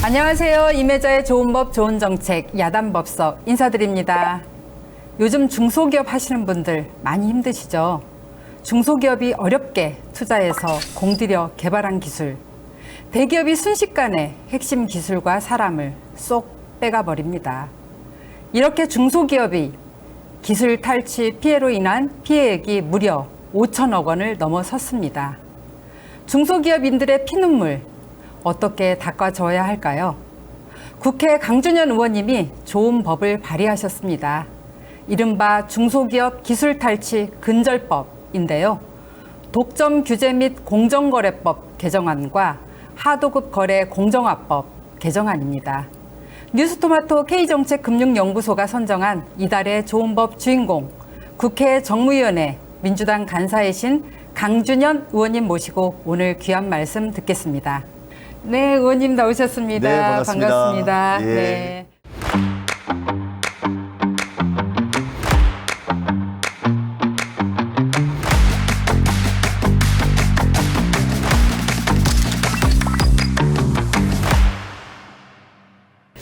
안녕하세요. 임혜자의 좋은 법, 좋은 정책, 야단법석 인사드립니다. 요즘 중소기업 하시는 분들 많이 힘드시죠? 중소기업이 어렵게 투자해서 공들여 개발한 기술, 대기업이 순식간에 핵심 기술과 사람을 쏙 빼가버립니다. 이렇게 중소기업이 기술 탈취 피해로 인한 피해액이 무려 5천억 원을 넘어섰습니다. 중소기업인들의 피눈물 어떻게 닦아줘야 할까요? 국회 강준현 의원님이 좋은 법을 발의하셨습니다. 이른바 중소기업 기술 탈취 근절법인데요. 독점 규제 및 공정거래법 개정안과 하도급 거래 공정화법 개정안입니다. 뉴스토마토 K정책금융연구소가 선정한 이달의 좋은 법 주인공, 국회 정무위원회 민주당 간사이신 강준현 의원님 모시고 오늘 귀한 말씀 듣겠습니다. 네, 의원님 나오셨습니다. 네, 반갑습니다. 예. 네.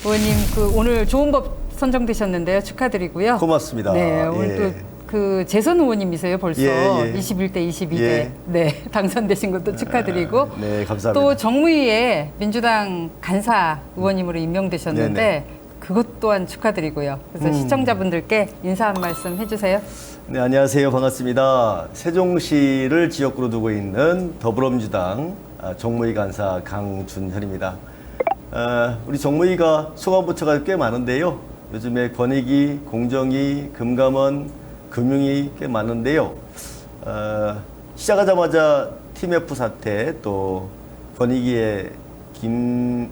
의원님, 오늘 좋은 법 선정되셨는데요. 축하드리고요. 고맙습니다. 네, 오늘 또 재선 의원님이세요, 벌써. 예. 21대, 22대. 예. 네, 당선되신 것도 축하드리고. 네, 감사합니다. 또 정무위에 민주당 간사 의원님으로 임명되셨는데 네네. 그것 또한 축하드리고요. 그래서 시청자분들께 인사 한 말씀 해주세요. 네, 안녕하세요. 반갑습니다. 세종시를 지역구로 두고 있는 더불어민주당 정무위 간사 강준현입니다. 우리 정무위가 소관부처가 꽤 많은데요. 요즘에 권익위, 공정위, 금감원, 금융위 꽤 많은데요. 시작하자마자 TMF 사태, 또 권익위의 김건희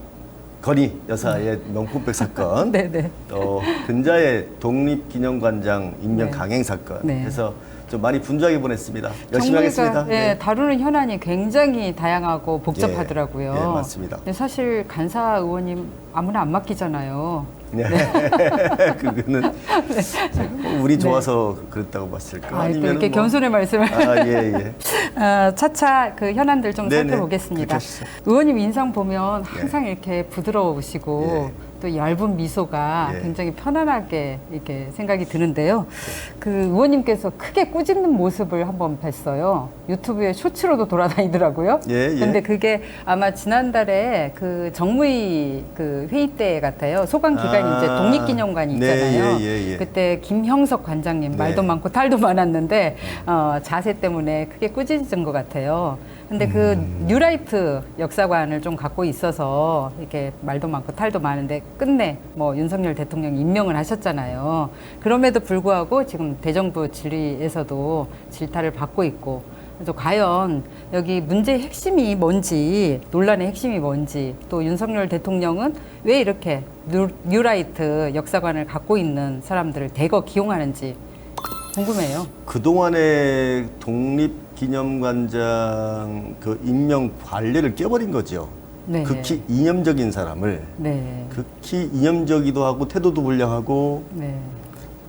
여사의 명품백 사건, 네네. 또 근자의 독립기념관장 임명 네. 강행 사건, 네. 그래서 좀 많이 분주하게 보냈습니다. 열심히 정부가, 하겠습니다. 네, 다루는 현안이 굉장히 다양하고 복잡하더라고요. 예, 맞습니다. 근데 사실 간사 의원님 아무나 안 맡기잖아요. 네. 그거는 운이 좋아서 그랬다고 봤을까? 아, 또 이렇게 겸손의 말씀을. 예. 차차 그 현안들 좀 네네, 살펴보겠습니다. 그렇게 하시죠. 의원님 인상 보면 항상 이렇게 부드러우시고 또 얇은 미소가 예. 굉장히 편안하게 이렇게 생각이 드는데요. 그 의원님께서 크게 꾸짖는 모습을 한번 뵀어요. 유튜브에 쇼츠로도 돌아다니더라고요. 예. 근데 그게 아마 지난달에 그 정무위 그 회의 때 같아요. 소관 기간이 이제 독립기념관이 있잖아요. 예. 그때 김형석 관장님 네. 말도 많고 탈도 많았는데 자세 때문에 크게 꾸짖은 것 같아요. 근데 그 뉴라이트 역사관을 좀 갖고 있어서 이렇게 말도 많고 탈도 많은데 끝내 뭐 윤석열 대통령이 임명을 하셨잖아요. 그럼에도 불구하고 지금 대정부 질의에서도 질타를 받고 있고, 그래서 과연 여기 문제의 핵심이 뭔지, 논란의 핵심이 뭔지, 또 윤석열 대통령은 왜 이렇게 뉴라이트 역사관을 갖고 있는 사람들을 대거 기용하는지 궁금해요. 그동안의 독립기념관장 그 임명 관례를 깨버린 거죠. 네. 극히 이념적인 사람을 네. 극히 이념적이기도 하고 태도도 불량하고 네.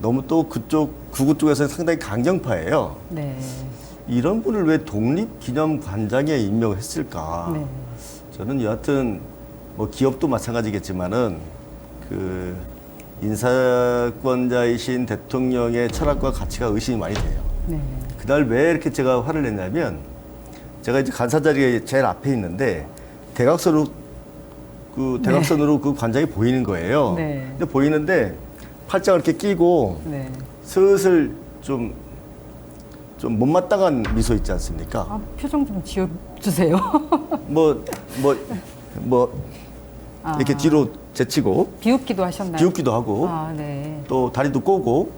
너무 또 그쪽 구구 쪽에서는 상당히 강경파예요. 네. 이런 분을 왜 독립기념관장에 임명을 했을까? 네. 저는 여하튼 뭐 기업도 마찬가지겠지만은 그 인사권자이신 대통령의 철학과 가치가 의심이 많이 돼요. 네. 그날 왜 이렇게 제가 화를 냈냐면, 제가 이제 간사 자리에 제일 앞에 있는데 대각선으로 그 관장이 보이는 거예요. 네. 근데 보이는데 팔짱을 이렇게 끼고 네. 슬슬 좀 못마땅한 미소 있지 않습니까? 아, 표정 좀 지어주세요. 이렇게 뒤로 제치고 비웃기도 하셨나요? 비웃기도 하고 아, 네. 또 다리도 꼬고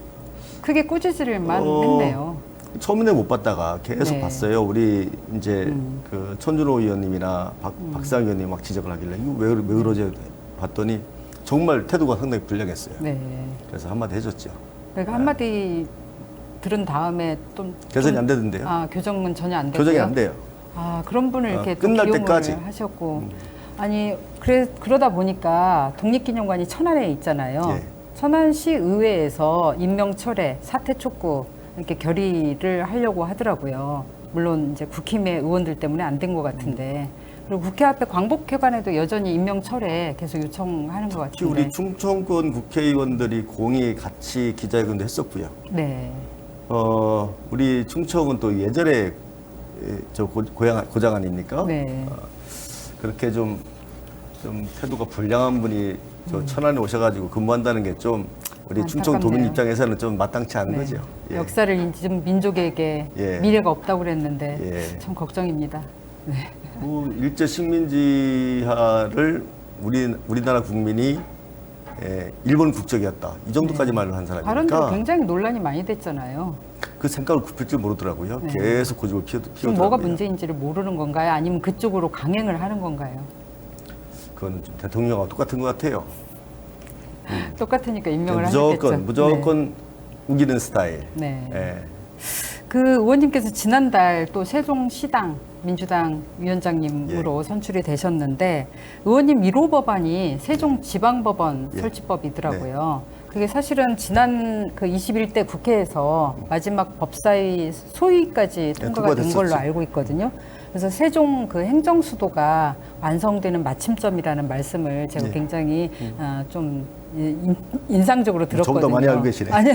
크게 꾸짖을만 했네요. 처음에 못 봤다가 계속 네. 봤어요. 우리 이제 그 천준호 의원님이나 박상 의원님 막 지적을 하길래 이거 왜 그러지 봤더니 정말 태도가 상당히 불량했어요. 네. 그래서 한마디 해줬죠. 그러니까 한마디 들은 다음에 또 개선이 안 되던데요. 교정은 전혀 안 되고요. 교정이 안 돼요. 아, 그런 분을 이렇게 또 끝날 기용을 때까지. 하셨고, 아니 그러다 보니까 독립기념관이 천안에 있잖아요. 예. 천안시 의회에서 임명 철회, 사퇴 촉구 이렇게 결의를 하려고 하더라고요. 물론 이제 국힘의 의원들 때문에 안 된 것 같은데 그리고 국회 앞에 광복회관에도 여전히 임명 철회 계속 요청하는 것 특히 같은데. 우리 충청권 국회의원들이 공히 같이 기자회견도 했었고요. 네. 우리 충청은 또 예전에 저 고장 아닙니까? 네. 그렇게 좀 태도가 불량한 분이 저 천안에 오셔가지고 근무한다는 게 좀 우리 충청 도민 안타깝네요. 입장에서는 좀 마땅치 않은 네. 거죠. 예. 역사를 잊은 민족에게 예. 미래가 없다고 그랬는데 예. 참 걱정입니다. 네. 일제 식민지화를 우리나라 국민이 일본 국적이었다. 이 정도까지 말을 한 발언들이 사람이니까 굉장히 논란이 많이 됐잖아요. 그 생각을 굽힐 줄 모르더라고요. 네. 계속 고집을 지금 피우더라고요. 뭐가 문제인지를 모르는 건가요? 아니면 그쪽으로 강행을 하는 건가요? 그건 좀 대통령하고 똑같은 것 같아요. 똑같으니까 임명을 하셨겠죠. 무조건 우기는 스타일. 네. 네. 예. 그 의원님께서 지난달 또 세종시당 민주당 위원장님으로 예. 선출이 되셨는데 의원님 1호 법안이 세종지방법원 예. 설치법이더라고요. 그게 사실은 지난 그 21대 국회에서 마지막 법사위 소위까지 통과가 된 걸로 통과됐었죠. 알고 있거든요. 그래서 세종 그 행정수도가 완성되는 마침점이라는 말씀을 제가 예. 굉장히 좀 인상적으로 들었거든요. 좀 더 많이 알고 계시네. 아니요.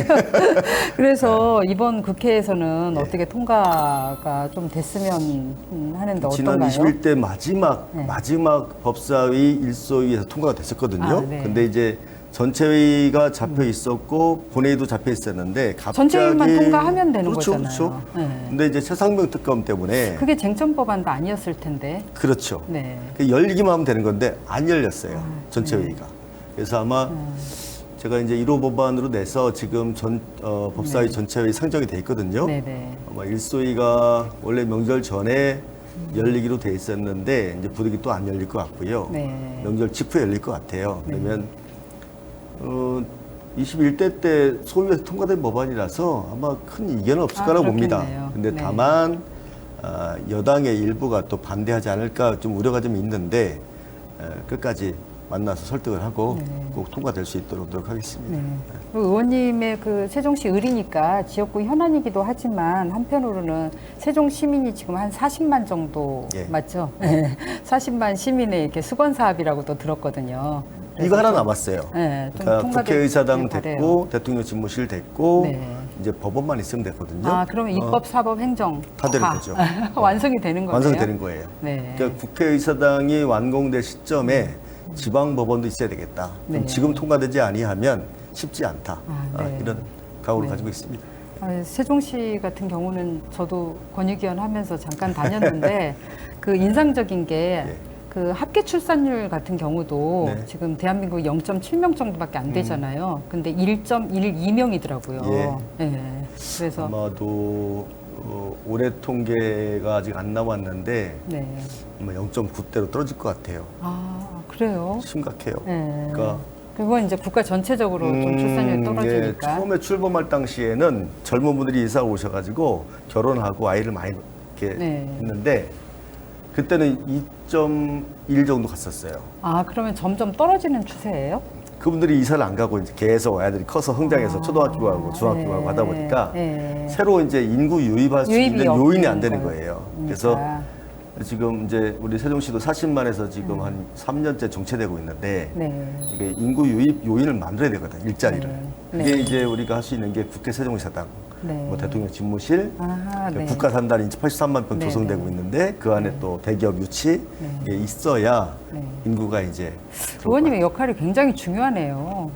그래서 이번 국회에서는 어떻게 통과가 좀 됐으면 하는데 지난 어떤가요? 21대 마지막 네. 마지막 법사위 일소위에서 통과가 됐었거든요. 아, 네. 근데 이제 전체회의가 잡혀 있었고 본회의도 잡혀 있었는데 갑자기 전체회의만 통과하면 되는 그렇죠, 거잖아요. 그렇죠. 네. 근데 이제 최상병 특검 때문에 그게 쟁점법안도 아니었을 텐데. 그렇죠. 네. 그 열리기만 하면 되는 건데 안 열렸어요. 네. 전체회의가. 그래서 아마 제가 이제 1호 법안으로 내서 지금 법사위 전체회의 상정이 돼 있거든요. 네네. 아마 일소위가 원래 명절 전에 열리기로 돼 있었는데 이제 부득이 또 안 열릴 것 같고요. 네. 명절 직후에 열릴 것 같아요. 그러면 21대 때 소위에서 통과된 법안이라서 아마 큰 이견은 없을 거라고 봅니다. 그렇겠네요. 근데 네. 다만 여당의 일부가 또 반대하지 않을까 좀 우려가 좀 있는데 끝까지 만나서 설득을 하고 꼭 통과될 수 있도록 노력하겠습니다. 네. 그리고 의원님의 그 세종시 을이니까 지역구 현안이기도 하지만 한편으로는 세종 시민이 지금 한 40만 정도 예. 맞죠? 네. 40만 시민의 이렇게 수건 사업이라고도 들었거든요. 이거 하나 남았어요. 네, 좀 그러니까 통과될 국회의사당 길 됐고 대통령 집무실 됐고 네. 이제 법원만 있으면 되거든요. 아, 그러면 입법, 사법, 행정 다 되는 거죠. 완성이 되는 거네요. 완성되는 거예요. 네. 그러니까 국회의사당이 완공될 시점에 지방법원도 있어야 되겠다. 그럼 네. 지금 통과되지 아니하면 쉽지 않다. 네. 이런 각오를 네. 가지고 있습니다. 세종시 같은 경우는 저도 권익위원 하면서 잠깐 다녔는데 그 인상적인 게 예. 그 합계 출산율 같은 경우도 네. 지금 대한민국 0.7명 정도밖에 안 되잖아요. 근데 1.12명이더라고요. 예. 그래서 아마도 올해 통계가 아직 안 나왔는데 네. 아마 0.9대로 떨어질 것 같아요. 아, 그래요? 심각해요. 네. 그러니까 그건 이제 국가 전체적으로 좀 출산율이 예, 떨어지니까. 처음에 출범할 당시에는 젊은 분들이 이사 오셔가지고 결혼하고 아이를 많이 이렇게 네. 했는데 그때는 2.1 정도 갔었어요. 아, 그러면 점점 떨어지는 추세예요? 그분들이 이사를 안 가고 이제 계속 아이들이 커서 흥장해서 초등학교 가고 중학교 네. 가고 하다 보니까 네. 새로 이제 인구 유입할 수 유입이 있는 요인이 없는 안 되는 거예요. 거예요. 그러니까. 그래서 지금 이제 우리 세종시도 40만에서 지금 한 3년째 정체되고 있는데 네. 이게 인구 유입 요인을 만들어야 되거든, 일자리를. 네. 그게 네. 이제 우리가 할 수 있는 게 국회 세종시당, 네. 뭐 대통령 집무실, 아, 네. 국가 산단이 이제 83만 평 네, 조성되고 네. 있는데 그 안에 또 대기업 유치 이게 있어야 네. 인구가 이제 의원님의 역할이 굉장히 중요하네요.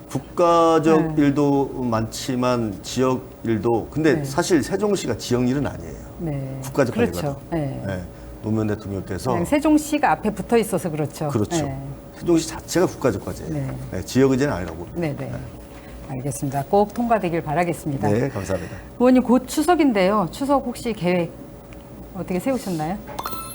국가적 네. 일도 많지만 지역 일도 근데 네. 사실 세종시가 지역 일은 아니에요. 네. 국가적 그렇죠. 관리거든. 네. 네. 노무현 대통령께서 그냥 세종시가 앞에 붙어 있어서 그렇죠. 그렇죠. 네. 세종시 자체가 국가적 과제예요. 네. 네, 지역 의제는 아니라고 봅니다. 네, 네. 알겠습니다. 꼭 통과되길 바라겠습니다. 네, 감사합니다. 의원님 곧 추석인데요. 추석 혹시 계획 어떻게 세우셨나요?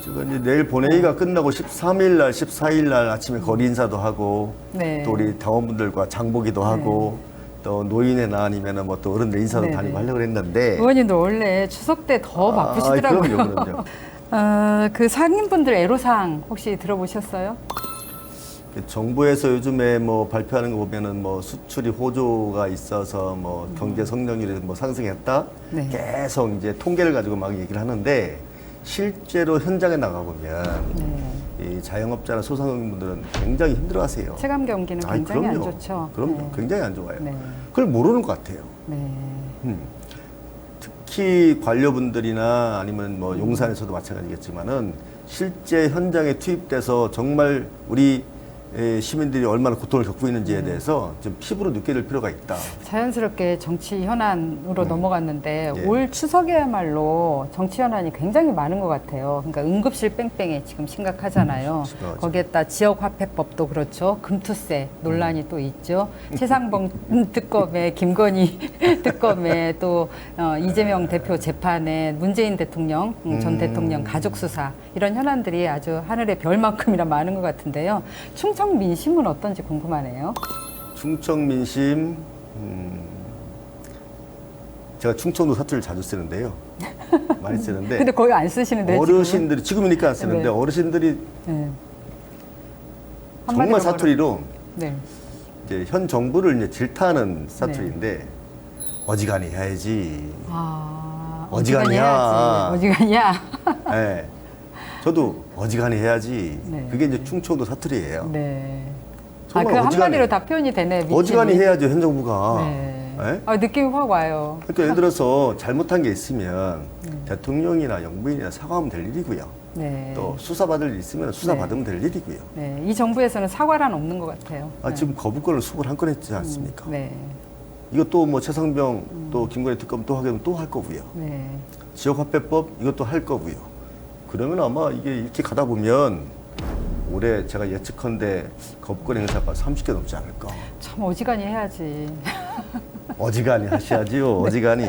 제가 이제 내일 본회의가 끝나고 13일 날, 14일 날 아침에 거리 인사도 하고 네. 또 우리 당원분들과 장보기도 하고 또 노인회나 아니면은 뭐 또 어른들 인사도 네, 다니고 네. 하려고 했는데 의원님들 원래 추석 때 더 바쁘시더라고요. 그럼요. 그 상인분들 애로사항 혹시 들어보셨어요? 정부에서 요즘에 뭐 발표하는 거 보면은 뭐 수출이 호조가 있어서 뭐 경제 성장률이 뭐 상승했다. 네. 계속 이제 통계를 가지고 막 얘기를 하는데 실제로 현장에 나가보면 이 자영업자나 소상공인분들은 굉장히 힘들어하세요. 체감 경기는 굉장히 안 그럼요. 좋죠. 그럼요. 네. 굉장히 안 좋아요. 네. 그걸 모르는 것 같아요. 네. 특히 관료분들이나 아니면 뭐 용산에서도 마찬가지겠지만은 실제 현장에 투입돼서 정말 우리 시민들이 얼마나 고통을 겪고 있는지에 대해서 좀 피부로 느껴질 필요가 있다. 자연스럽게 정치 현안으로 넘어갔는데 예. 올 추석에야말로 정치 현안이 굉장히 많은 것 같아요. 그러니까 응급실 뺑뺑이 지금 심각하잖아요. 심각하죠. 거기에다 지역화폐법도 그렇죠. 금투세 논란이 또 있죠. 최상봉 특검에 김건희 특검에 또 이재명 대표 재판에 문재인 대통령 전 대통령 가족 수사 이런 현안들이 아주 하늘의 별만큼이나 많은 것 같은데요. 충청 민심은 어떤지 궁금하네요. 충청 민심, 제가 충청도 사투리를 자주 쓰는데요. 많이 쓰는데. 근데 거의 안 쓰시는데 어르신들이, 지금이니까 안 쓰는데, 네. 어르신들이 네. 정말 한마디로 사투리로 네. 이제 현 정부를 이제 질타하는 사투리인데, 어지간히 해야지. 아, 어지간히 해야지. 어지간히야. 네. 저도 어지간히 해야지. 네. 그게 이제 충청도 사투리예요. 네. 아, 정말 그 어지간히. 한마디로 다 표현이 되네. 미친이. 어지간히 해야죠, 현 정부가. 네. 네? 아, 느낌이 확 와요. 그러니까 예를 들어서 잘못한 게 있으면 대통령이나 영부인이나 사과하면 될 일이고요. 네. 또 수사받을 일 있으면 수사받으면 될 일이고요. 네. 이 정부에서는 사과란 없는 것 같아요. 아, 네. 지금 거부권을 21건 했지 않습니까? 네. 이것도 뭐 최상병 또 김건희 특검 또 하게 되면 또 할 거고요. 네. 지역화폐법 이것도 할 거고요. 그러면 아마 이게 이렇게 가다 보면 올해 제가 예측컨대 거부권 행사가 30개 넘지 않을까. 참 어지간히 해야지. 어지간히 하셔야지요. 어지간히.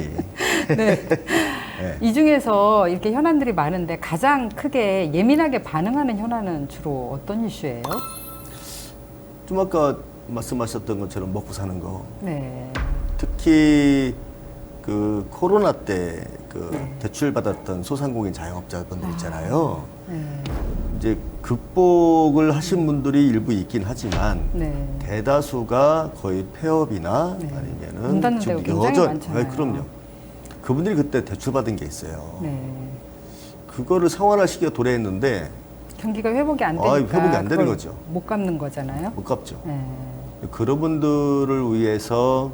네. 네. 이 중에서 이렇게 현안들이 많은데 가장 크게 예민하게 반응하는 현안은 주로 어떤 이슈예요? 좀 아까 말씀하셨던 것처럼 먹고 사는 거. 네. 특히 그 코로나 때 그 대출 받았던 소상공인 자영업자분들 있잖아요. 네. 이제 극복을 하신 분들이 일부 있긴 하지만 네. 대다수가 거의 폐업이나 네. 문 아니면은 닫는 데가 굉장히 많잖아요. 그럼요. 그분들이 그때 대출 받은 게 있어요. 네. 그거를 상환하시기가 도래했는데 경기가 회복이 안 되니까 회복이 안 되는 그걸 거죠. 못 갚는 거잖아요. 못 갚죠. 네. 그런 분들을 위해서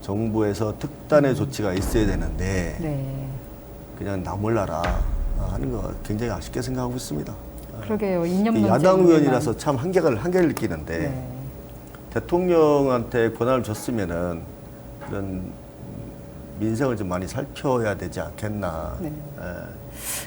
정부에서 특단의 조치가 있어야 되는데 네. 그냥 나 몰라라 하는 거 굉장히 아쉽게 생각하고 있습니다. 그러게요. 이념 이 논쟁. 야당 의원이라서 참 한계를 느끼는데 네. 대통령한테 권한을 줬으면은 그런 민생을 좀 많이 살펴야 되지 않겠나. 네. 예.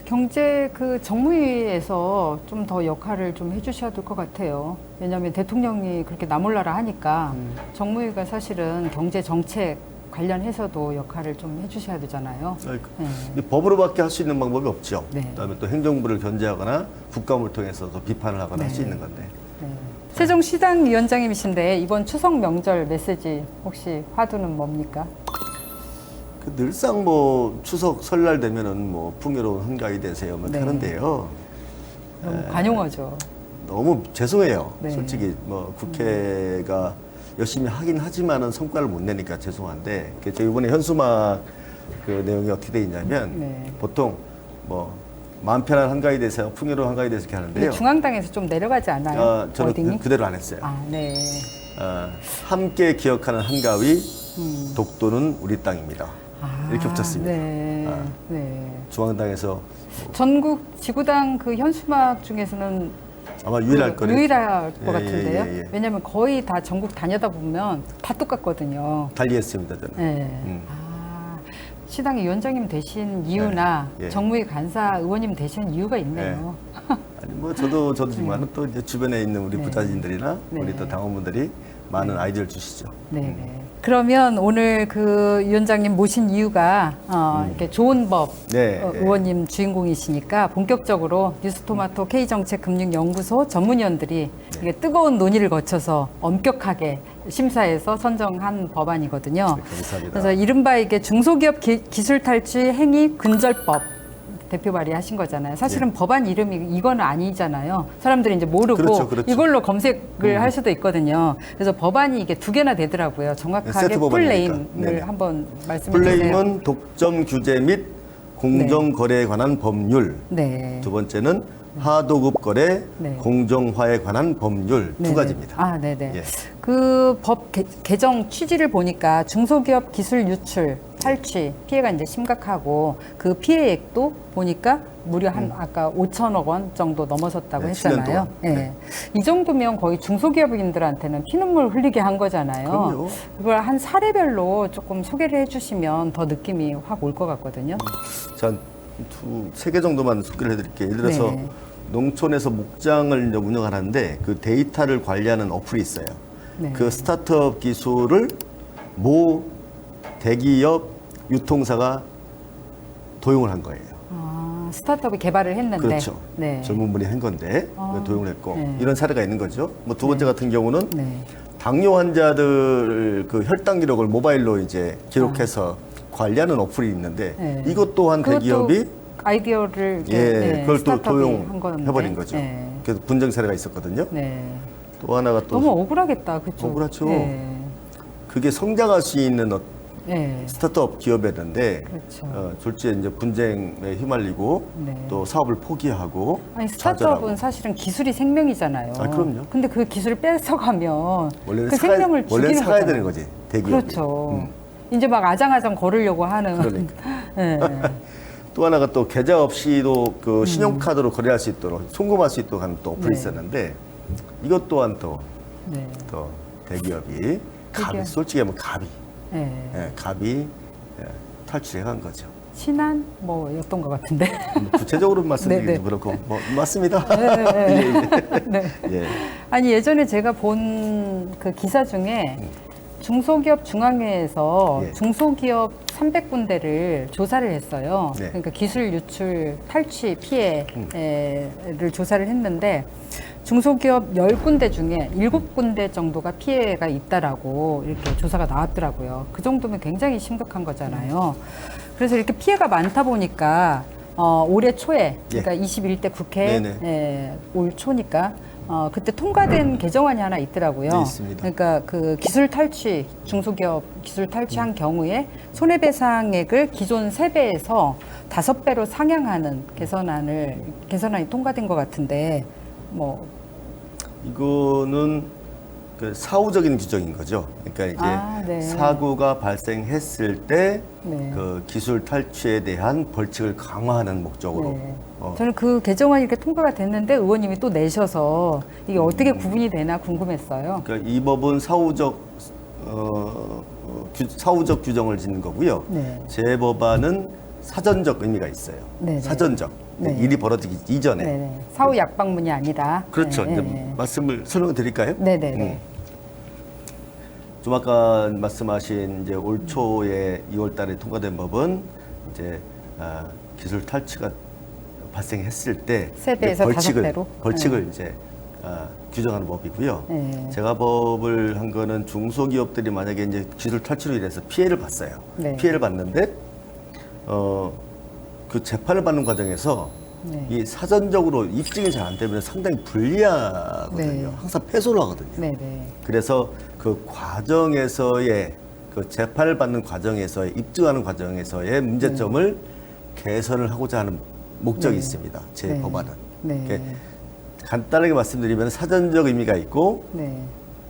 경제 그 정무위에서 좀 더 역할을 좀 해주셔야 될 것 같아요. 왜냐하면 대통령이 그렇게 나몰라라 하니까 정무위가 사실은 경제 정책 관련해서도 역할을 좀 해주셔야 되잖아요. 네. 이 법으로밖에 할 수 있는 방법이 없죠. 네. 그다음에 또 행정부를 견제하거나 국감을 통해서 또 비판을 하거나 할 수 있는 건데. 네. 세종시당 위원장님이신데 이번 추석 명절 메시지 혹시 화두는 뭡니까? 그 늘상 뭐 추석 설날 되면은 뭐 풍요로운 한가위 되세요. 뭐 네. 하는데요. 너무 관용어죠. 너무 죄송해요. 네. 솔직히 뭐 국회가 열심히 하긴 하지만은 성과를 못 내니까 죄송한데 저 이번에 현수막 그 내용이 어떻게 돼 있냐면 네. 보통 뭐 마음 편한 한가위 되세요, 풍요로운 한가위 되세요 이렇게 하는데요. 중앙당에서 좀 내려가지 않아요? 저는 워딩이? 그대로 안 했어요. 아, 네. 함께 기억하는 한가위, 독도는 우리 땅입니다. 아, 이렇게 붙였습니다. 네. 아. 네. 중앙당에서 전국 지구당 그 현수막 중에서는 아마 유일할 거예요. 유일할 것 예, 같은데요. 예, 예. 왜냐하면 거의 다 전국 다녀다 보면 다 똑같거든요. 달리했습니다 저는. 네. 아, 시당의 위원장님 되신 이유나 예. 정무위 간사 의원님 되신 이유가 있네요. 아니 뭐 저도지만은 또 이제 주변에 있는 우리 네. 부자진들이나 네. 우리 또 당원분들이 많은 아이디어를 주시죠. 네. 그러면 오늘 그 위원장님 모신 이유가 이렇게 좋은 법 네, 의원님 주인공이시니까 본격적으로 뉴스토마토 K정책금융연구소 전문위원들이 이게 뜨거운 논의를 거쳐서 엄격하게 심사해서 선정한 법안이거든요. 네, 감사합니다. 그래서 이른바 이게 중소기업 기술 탈취 행위 근절법 대표 발의하신 거잖아요. 사실은 법안 이름이 이건 아니잖아요. 사람들이 이제 모르고 그렇죠. 이걸로 검색을 할 수도 있거든요. 그래서 법안이 이게 두 개나 되더라고요. 정확하게 세트 법안이니까. 풀네임을 네네. 한번 말씀해 주세요. 플레임은 독점 규제 및 공정거래에 관한 법률. 네. 두 번째는 하도급 거래 네. 공정화에 관한 법률 두 네네. 가지입니다. 아, 네네. 예. 그 법 개정 취지를 보니까 중소기업 기술 유출, 탈취 피해가 이제 심각하고 그 피해액도 보니까 무려 한 아까 5천억 원 정도 넘어섰다고 네, 7년 했잖아요. 동안. 예. 네. 이 정도면 거의 중소기업인들한테는 피눈물 흘리게 한 거잖아요. 그럼요. 그걸 한 사례별로 조금 소개를 해주시면 더 느낌이 확 올 것 같거든요. 자, 세 개 정도만 소개를 해드릴게요. 예를 들어서 네. 농촌에서 목장을 이제 운영하는데 그 데이터를 관리하는 어플이 있어요. 네. 그 스타트업 기술을 모 대기업 유통사가 도용을 한 거예요. 아, 스타트업이 개발을 했는데. 그렇죠. 네. 젊은 분이 한 건데 아, 도용을 했고 네. 이런 사례가 있는 거죠. 뭐 두 번째 같은 경우는 네. 당뇨 환자들 그 혈당 기록을 모바일로 이제 기록해서 관리하는 어플이 있는데 네. 이것 또한 그것도 대기업이 아이디어를 예, 네, 그걸 또 스타트업이 한 건데. 도용해버린 거죠. 네. 그래서 분쟁 사례가 있었거든요. 네. 또 하나가 또 너무 억울하겠다, 그렇죠? 억울하죠. 네. 그게 성장할 수 있는 네. 스타트업 기업이었는데 그렇죠. 졸지에 이제 분쟁에 휘말리고 네. 또 사업을 포기하고 아니 스타트업은 좌절하고. 사실은 기술이 생명이잖아요. 아, 그럼요. 근데 그 기술을 뺏어가면 원래는 그 생명을 원래는 죽이는 사가야 거잖아요. 되는 거지 대기업이. 그렇죠. 이제 막 아장아장 걸으려고 하는. 그러니까. 네. 또 하나가 또 계좌 없이도 그 신용카드로 거래할 수 있도록 송금할 수 있도록 하는 또 어플이 네. 있었는데 이것 또한 또 네. 대기업이 갑이 대기업. 솔직히 하면 갑이 네. 갑이 탈출해 간 거죠. 신한 뭐였던 것 같은데. 뭐 구체적으로 말씀드리기도 네, 네. 그렇고 뭐 맞습니다. 네. 예. 아니 예전에 제가 본 그 기사 중에 중소기업 중앙회에서 예. 중소기업 300군데를 조사를 했어요. 네. 그러니까 기술 유출 탈취 피해를 조사를 했는데 중소기업 10군데 중에 7군데 정도가 피해가 있다라고 이렇게 조사가 나왔더라고요. 그 정도면 굉장히 심각한 거잖아요. 그래서 이렇게 피해가 많다 보니까 올해 초에 그러니까 21대 국회 네네. 올 초니까 그때 통과된 개정안이 하나 있더라고요. 네, 있습니다. 그러니까 그 기술 탈취, 중소기업 기술 탈취한 경우에 손해배상액을 기존 3배에서 5배로 상향하는 개선안이 통과된 것 같은데, 뭐. 이거는 그 사후적인 규정인 거죠. 그러니까 이제 네. 사고가 발생했을 때 네. 그 기술 탈취에 대한 벌칙을 강화하는 목적으로. 네. 저는 그 개정안이 이렇게 통과가 됐는데 의원님이 또 내셔서 이게 어떻게 구분이 되나 궁금했어요. 그러니까 이 법은 사후적 규정을 짓는 거고요. 네. 제 법안은 사전적 의미가 있어요. 네네. 사전적. 네. 일이 벌어지기 이전에. 네네. 사후 약방문이 아니다. 그렇죠. 네, 이제 네. 말씀을 설명을 드릴까요? 네네네. 좀 아까 말씀하신 이제 올 초에 2월 달에 통과된 법은 이제 기술 탈취가 발생했을 때 3배에서 5배로? 벌칙을 이제 규정하는 법이고요. 네. 제가 법을 한 거는 중소기업들이 만약에 이제 기술 탈취로 인해서 피해를 봤어요. 네. 피해를 봤는데 그 재판을 받는 과정에서 네. 이 사전적으로 입증이 잘 안 되면 상당히 불리하거든요. 네. 항상 패소를 하거든요. 네네. 그래서 그 과정에서의 그 재판을 받는 과정에서의 입증하는 과정에서의 문제점을 개선을 하고자 하는 목적이 네. 있습니다. 제 네. 법안은. 네. 이렇게 간단하게 말씀드리면 사전적 의미가 있고 네.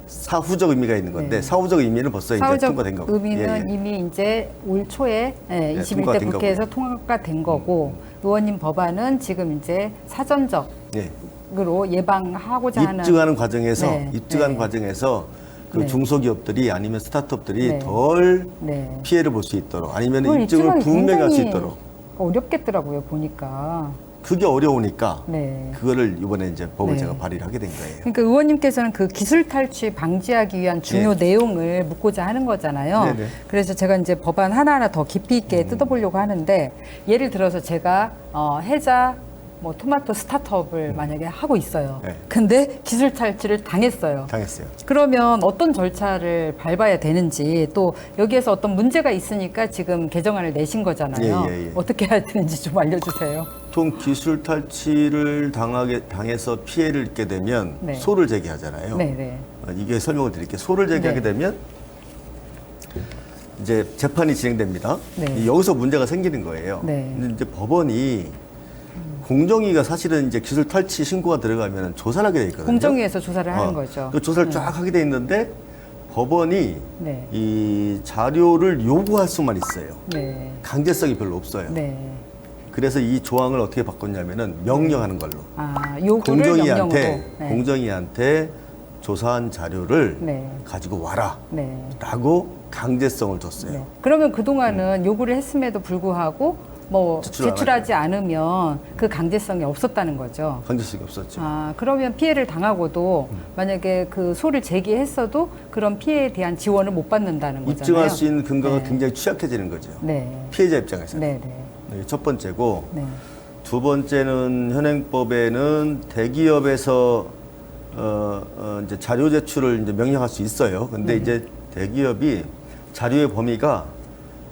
사후적 의미가 있는 건데 네. 사후적 의미는 벌써 이제 사후적 통과된 거고. 의미는 이미 이제 올 초에 21대 통과된 국회에서 통과된 거고 의원님 법안은 지금 이제 사전적으로 예. 예방하고자 하는 입증하는 과정에서 네. 입증하는 네. 과정에서 그 네. 중소기업들이 아니면 스타트업들이 네. 덜 네. 피해를 볼 수 있도록 아니면 그걸 입증을 입증하기 분명히 할 수 굉장히 있도록 어렵겠더라고요 보니까. 그게 어려우니까 네. 그거를 이번에 이제 법을 네. 제가 발의를 하게 된 거예요. 그러니까 의원님께서는 그 기술 탈취 방지하기 위한 중요 내용을 묻고자 하는 거잖아요. 네네. 그래서 제가 이제 법안 하나하나 더 깊이 있게 뜯어보려고 하는데 예를 들어서 제가 해자 뭐 토마토 스타트업을 만약에 하고 있어요. 네. 근데 기술 탈취를 당했어요. 당했어요. 그러면 어떤 절차를 밟아야 되는지 또 여기에서 어떤 문제가 있으니까 지금 개정안을 내신 거잖아요. 예. 어떻게 해야 되는지 좀 알려주세요. 보통 기술 탈취를 당해서 피해를 입게 되면 네. 소를 제기하잖아요. 네네. 이게 설명을 드릴게요. 소를 제기하게 네. 되면 이제 재판이 진행됩니다. 네. 여기서 문제가 생기는 거예요. 네. 근데 이제 법원이 공정위가 사실은 이제 기술 탈취 신고가 들어가면 조사를 하게 돼 있거든요. 공정위에서 조사를 하는 거죠. 그 조사를 쫙 하게 돼 있는데 법원이 네. 이 자료를 요구할 수만 있어요. 네. 강제성이 별로 없어요. 네. 그래서 이 조항을 어떻게 바꿨냐면은 명령하는 걸로. 아, 요구를 명령으로. 네. 공정위한테 조사한 자료를 네. 가지고 와라. 네. 라고 강제성을 줬어요. 네. 그러면 그동안은 요구를 했음에도 불구하고 뭐 제출 안 제출하지 않으면 그 강제성이 없었다는 거죠. 강제성이 없었죠. 아, 그러면 피해를 당하고도 만약에 그 소를 제기했어도 그런 피해에 대한 지원을 못 받는다는 거잖아요. 입증할 수 있는 근거가 네. 굉장히 취약해지는 거죠. 네. 피해자 입장에서. 네, 네. 네, 첫 번째고 네. 두 번째는 현행법에는 대기업에서 이제 자료 제출을 이제 명령할 수 있어요. 근데 이제 대기업이 자료의 범위가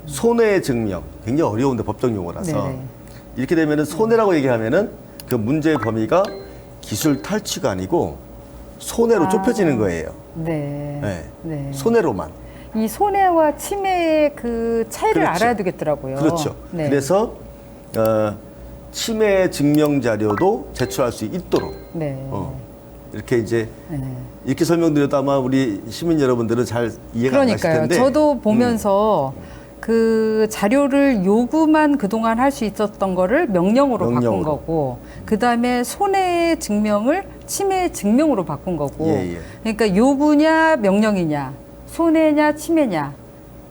손해 증명 굉장히 어려운데 법적 용어라서 네네. 이렇게 되면은 손해라고 얘기하면은 그 문제의 범위가 기술 탈취가 아니고 손해로 좁혀지는 거예요. 네. 네. 네. 손해로만. 이 손해와 침해의 그 차이를 그렇죠. 알아야 되겠더라고요. 그렇죠. 네. 그래서 침해 증명 자료도 제출할 수 있도록 네. 이렇게 이제 네. 이렇게 설명드려도 아마 우리 시민 여러분들은 잘 이해가 안 가실 그러니까요. 텐데 저도 보면서 그 자료를 요구만 그동안 할 수 있었던 거를 명령으로 바꾼 명령으로. 거고, 그 다음에 손해 증명을 침해 증명으로 바꾼 거고, 예, 예. 그러니까 요구냐 명령이냐, 손해냐 침해냐,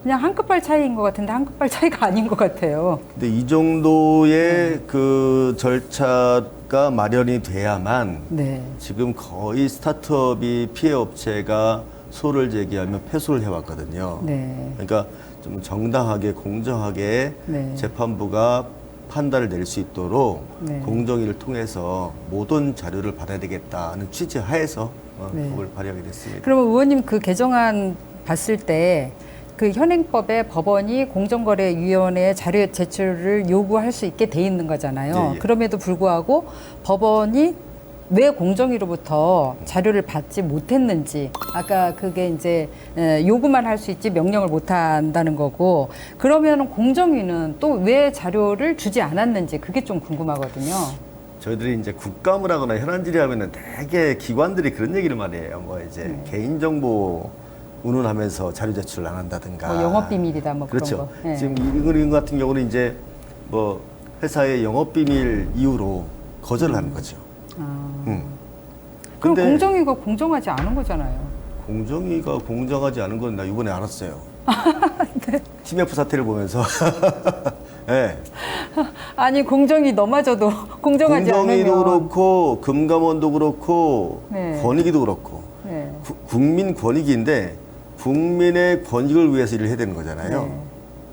그냥 한 끗발 차이인 것 같은데 한 끗발 차이가 아닌 것 같아요. 근데 이 정도의 그 절차가 마련이 돼야만 네. 지금 거의 스타트업이 피해 업체가 소를 제기하면 패소를 해왔거든요. 네. 그러니까 좀 정당하게 공정하게 네. 재판부가 판단을 낼 수 있도록 네. 공정위를 통해서 모든 자료를 받아야 되겠다는 취지 하에서 네. 법을 발의하게 됐습니다. 그러면 의원님 그 개정안 봤을 때 그 현행법에 법원이 공정거래위원회에 자료 제출을 요구할 수 있게 돼 있는 거잖아요. 예, 예. 그럼에도 불구하고 법원이 왜 공정위로부터 자료를 받지 못했는지, 아까 그게 이제 요구만 할 수 있지 명령을 못 한다는 거고, 그러면 공정위는 또 왜 자료를 주지 않았는지 그게 좀 궁금하거든요. 저희들이 이제 국감을 하거나 현안질의 하면은 되게 기관들이 그런 얘기를 많이 해요. 뭐 이제 네. 개인정보 운운하면서 자료 제출을 안 한다든가. 뭐 영업비밀이다 뭐 그렇죠. 그런 거. 예. 지금 이거 같은 경우는 이제 뭐 회사의 영업비밀 이유로 거절을 하는 거죠. 그럼 근데 공정위가 공정하지 않은 거잖아요. 공정위가 공정하지 않은 건 나 이번에 알았어요. 네. TMF 사태를 보면서. 네. 아니 공정위 너마저도 공정하지 공정위도 않으면 그렇고 금감원도 그렇고 네. 권익위도 그렇고 네. 국민 권익위인데 국민의 권익을 위해서 일을 해야 되는 거잖아요. 네.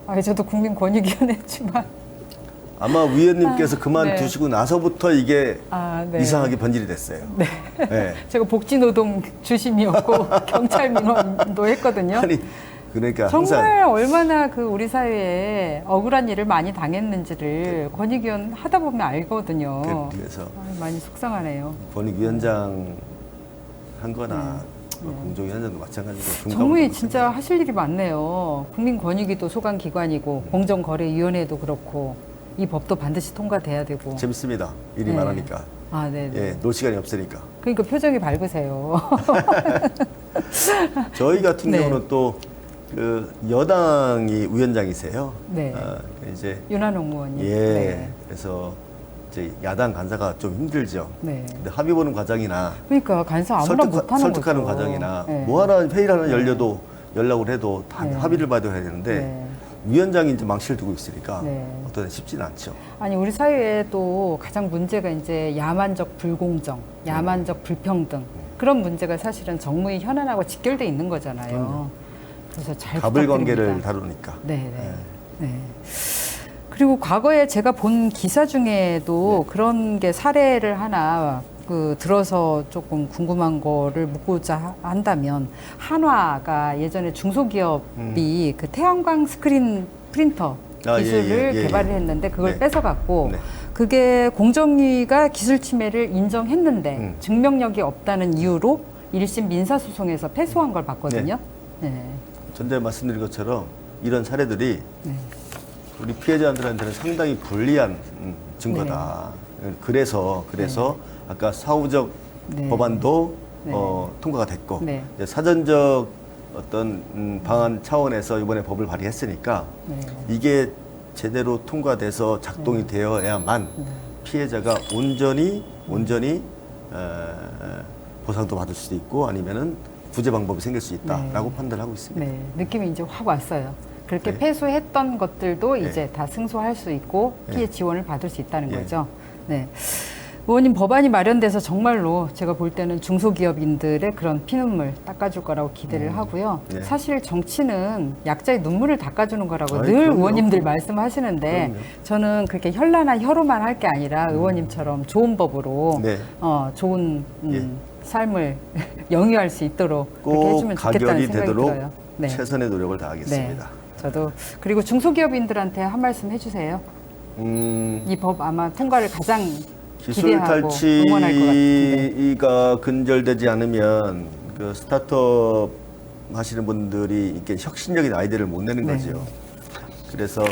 아, 저도 국민권익위원회지만 아마 위원님께서 그만두시고 나서부터 이게 아, 네. 이상하게 번질이 됐어요. 네. 네. 제가 복지노동 주심이었고 경찰 민원도 했거든요. 아니 그러니까 항상 정말 얼마나 그 우리 사회에 억울한 일을 많이 당했는지를 권익위원 하다 보면 알거든요. 그래서 아, 많이 속상하네요. 권익위원장 한 거나 공정위원장도 마찬가지고 정무위 금감원도 진짜 하실 일이 많네요. 국민권익위도 소관기관이고 공정거래위원회도 그렇고 이 법도 반드시 통과돼야 되고. 재밌습니다. 일이 네. 많으니까. 아, 네. 예, 놀 시간이 없으니까. 그러니까 표정이 밝으세요. 저희 같은 네. 경우는 또 그 여당이 위원장이세요. 네. 이제 윤한홍 의원님. 예, 네. 그래서 이제 야당 간사가 좀 힘들죠. 네. 근데 합의 보는 과정이나 그러니까 간사 아무나 못하는 설득하는 거죠. 과정이나 네. 뭐 하나 회의를 하나 열려도 연락을 해도 다 네. 합의를 받아야 되는데 네. 위원장이 이제 망치를 두고 있으니까 네. 어떤 데 쉽지는 않죠. 아니 우리 사회에 또 가장 문제가 이제 야만적 불공정, 야만적 불평등 그런 문제가 사실은 정무위 현안하고 직결돼 있는 거잖아요. 그래서 잘 갑을 부탁드립니다. 관계를 다루니까. 네, 네. 네. 그리고 과거에 제가 본 기사 중에도 그런 게 사례를 하나 그 들어서 조금 궁금한 거를 묻고자 한다면 한화가 예전에 중소기업이 그 태양광 스크린 프린터 기술을 개발을 했는데 그걸 네. 뺏어갔고 네. 그게 공정위가 기술 침해를 인정했는데 증명력이 없다는 이유로 1심 민사소송에서 패소한 걸 봤거든요. 네. 전에 말씀드린 것처럼 이런 사례들이 우리 피해자들한테는 상당히 불리한 증거다. 그래서 아까 사후적 네. 법안도 네. 통과가 됐고 네. 이제 사전적 어떤 방안 차원에서 이번에 법을 발의했으니까 네. 이게 제대로 통과돼서 작동이 되어야만 피해자가 온전히 보상도 받을 수도 있고 아니면은 구제 방법이 생길 수 있다라고 판단하고 있습니다. 네, 느낌이 이제 확 왔어요. 그렇게 네. 패소했던 것들도 네. 이제 다 승소할 수 있고 피해 네. 지원을 받을 수 있다는 네. 거죠. 네. 의원님 법안이 마련돼서 정말로 제가 볼 때는 중소기업인들의 그런 피눈물 닦아줄 거라고 기대를 하고요. 네. 사실 정치는 약자의 눈물을 닦아주는 거라고 아이, 늘 그럼요. 의원님들 말씀하시는데 그럼요. 저는 그렇게 혈나나 혀로만 할 게 아니라 의원님처럼 좋은 법으로 네. 좋은 예. 삶을 영위할 수 있도록 그렇게 꼭 해주면 좋겠다는 가결이 생각이 되도록 들어요. 네. 최선의 노력을 다하겠습니다. 네. 저도 그리고 중소기업인들한테 한 말씀 해주세요. 이 법 아마 통과를 가장 기술 기대하고 응원할 것 같은데. 탈취가 근절되지 않으면 그 스타트업 하시는 분들이 이렇게 혁신적인 아이디어를 못 내는 네. 거죠. 그래서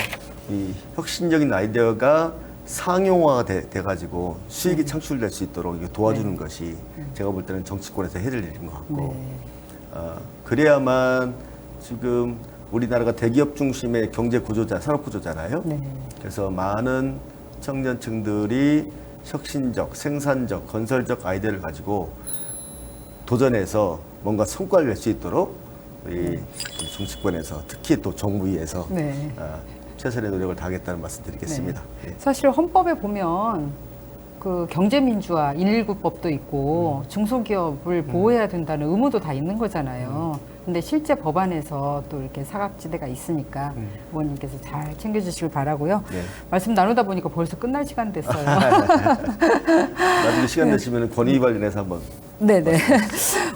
이 혁신적인 아이디어가 상용화가 돼가지고 수익이 창출될 수 있도록 이거 도와주는 것이 제가 볼 때는 정치권에서 해야 될 일인 것 같고 네. 그래야만 지금 우리나라가 대기업 중심의 경제 구조자, 산업 구조잖아요. 네. 그래서 많은 청년층들이 혁신적, 생산적, 건설적 아이디어를 가지고 도전해서 뭔가 성과를 낼 수 있도록 우리 정치권에서 특히 또 정부위에서 네. 최선의 노력을 다하겠다는 말씀 드리겠습니다. 예. 사실 헌법에 보면 그 경제민주화 119법도 있고 중소기업을 보호해야 된다는 의무도 다 있는 거잖아요. 근데 실제 법안에서 또 이렇게 사각지대가 있으니까 의원님께서 잘 챙겨주시길 바라고요. 네. 말씀 나누다 보니까 벌써 끝날 시간 됐어요. 나중에 시간 되시면 권위 관련해서 한번 네네.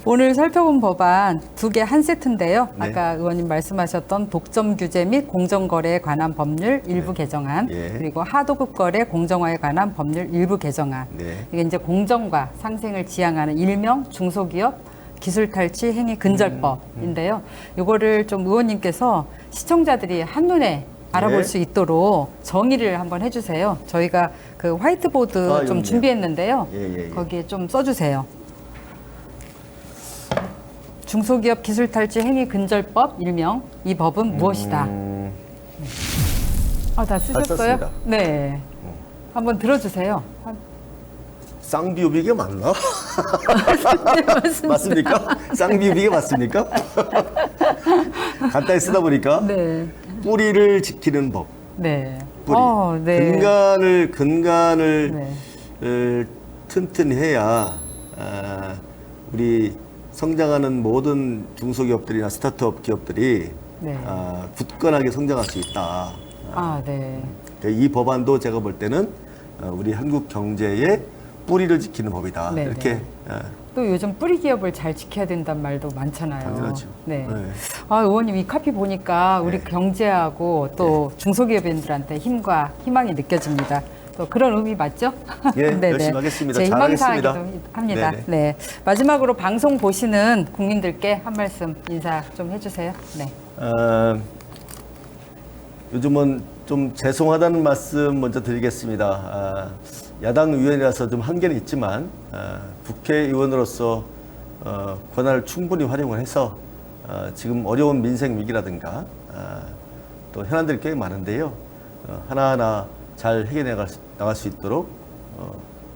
오늘 살펴본 법안 2개 한 세트인데요. 네. 아까 의원님 말씀하셨던 독점 규제 및 공정거래에 관한 법률 일부 개정안, 예. 그리고 하도급 거래 공정화에 관한 법률 일부 개정안. 네. 이게 이제 공정과 상생을 지향하는 일명 중소기업 기술 탈취 행위 근절법인데요. 이거를 좀 의원님께서 시청자들이 한눈에 알아볼 네. 수 있도록 정의를 한번 해주세요. 저희가 그 화이트보드 좀 여기요. 준비했는데요. 예. 거기에 좀 써주세요. 중소기업 기술 탈취 행위 근절법 일명 이 법은 무엇이다? 다 쓰셨어요? 썼습니다. 네. 한번 들어주세요. 쌍비우비게 맞나? 맞습니다. 맞습니까? 쌍비우비게 맞습니까? 간단히 쓰다 보니까 네. 뿌리를 지키는 법. 네. 뿌리. 네. 근간을 네. 튼튼해야 우리 성장하는 모든 중소기업들이나 스타트업 기업들이 네. 굳건하게 성장할 수 있다. 네. 이 법안도 제가 볼 때는 우리 한국 경제의 뿌리를 지키는 법이다. 네, 이렇게 네. 또 요즘 뿌리 기업을 잘 지켜야 된다는 말도 많잖아요. 당연하죠. 네. 네. 의원님 이 카피 보니까 우리 네. 경제하고 또 중소기업인들한테 힘과 희망이 느껴집니다. 또 그런 의미 맞죠? 예, 네네. 열심히 하겠습니다. 제 잘하겠습니다. 희망사항이기도 합니다. 네네. 네. 마지막으로 방송 보시는 국민들께 한 말씀 인사 좀 해주세요. 네. 요즘은 좀 죄송하다는 말씀 먼저 드리겠습니다. 야당 의원이라서 좀 한계는 있지만 국회의원으로서 권한을 충분히 활용을 해서 지금 어려운 민생 위기라든가 또 현안들이 꽤 많은데요. 하나하나 잘 해결해 나갈 수 있도록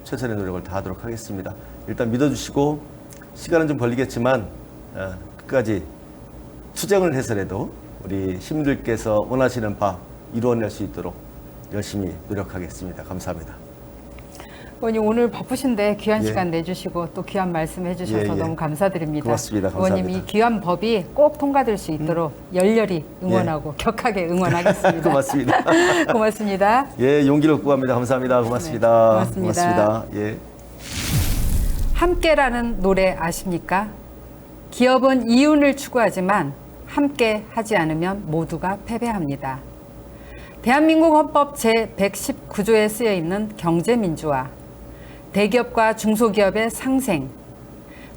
최선의 노력을 다하도록 하겠습니다. 일단 믿어주시고 시간은 좀 걸리겠지만 끝까지 투쟁을 해서라도 우리 시민들께서 원하시는 바 이루어낼 수 있도록 열심히 노력하겠습니다. 감사합니다. 의원님 오늘 바쁘신데 귀한 예. 시간 내주시고 또 귀한 말씀 해주셔서 예, 예. 너무 감사드립니다. 고맙습니다. 감사합니다. 의원님 이 귀한 법이 꼭 통과될 수 있도록 열렬히 응원하고 격하게 응원하겠습니다. 고맙습니다. 고맙습니다. 예, 용기를 구합니다. 감사합니다. 고맙습니다. 네, 고맙습니다. 고맙습니다. 예. 함께라는 노래 아십니까? 기업은 이윤을 추구하지만 함께 하지 않으면 모두가 패배합니다. 대한민국 헌법 제119조에 쓰여 있는 경제민주화, 대기업과 중소기업의 상생,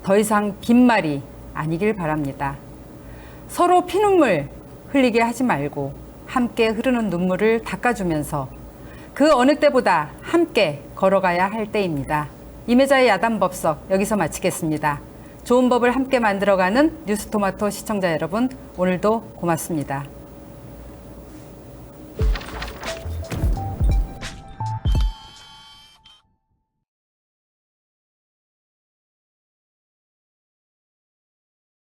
더 이상 빈말이 아니길 바랍니다. 서로 피눈물 흘리게 하지 말고 함께 흐르는 눈물을 닦아주면서 그 어느 때보다 함께 걸어가야 할 때입니다. 임혜자의 야단법석 여기서 마치겠습니다. 좋은 법을 함께 만들어가는 뉴스토마토 시청자 여러분, 오늘도 고맙습니다.